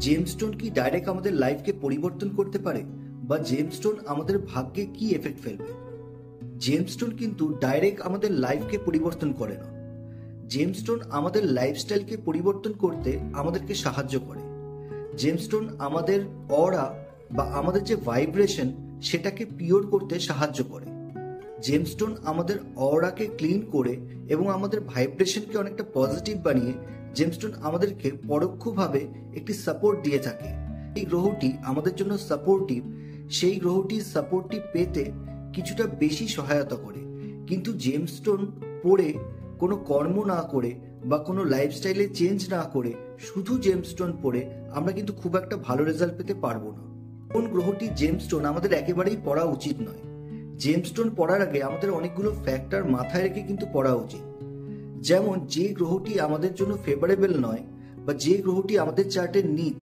Gemstone কি direct আমাদের লাইফকে পরিবর্তন করতে পারে, বা জেমস্টোন আমাদের ভাগ্যে কি এফেক্ট ফেলবে? জেমস্টোন কিন্তু ডাইরেক্ট আমাদের লাইফকে পরিবর্তন করে না। জেমস্টোন আমাদের লাইফস্টাইলকে পরিবর্তন করতে আমাদেরকে সাহায্য করে। জেমস্টোন আমাদের অরা বা আমাদের যে ভাইব্রেশন সেটাকে পিওর করতে সাহায্য করে। জেমস্টোন আমাদের অরাকে ক্লিন করে এবং আমাদের ভাইব্রেশনকে অনেকটা পজিটিভ বানিয়ে জেমস্টোন আমাদেরকে পরোক্ষভাবে একটি সাপোর্ট দিয়ে থাকে। এই গ্রহটি আমাদের জন্য সাপোর্টিভ, সেই গ্রহটি সাপোর্টিভ পেতে কিছুটা বেশি সহায়তা করে। কিন্তু জেমস্টোন পরে কোনো কর্ম না করে বা কোনো লাইফস্টাইলে চেঞ্জ না করে শুধু জেমস্টোন পরে আমরা কিন্তু খুব একটা ভালো রেজাল্ট পেতে পারবো না। কোন গ্রহটি জেমস্টোন আমাদের একেবারেই পড়া উচিত নয়। জেমস্টোন পড়ার আগে আমাদের অনেকগুলো ফ্যাক্টর মাথায় রেখে কিন্তু পড়া উচিত। যেমন যে গ্রহটি আমাদের জন্য ফেভারেবল নয় বা যে গ্রহটি আমাদের চার্টের নিচ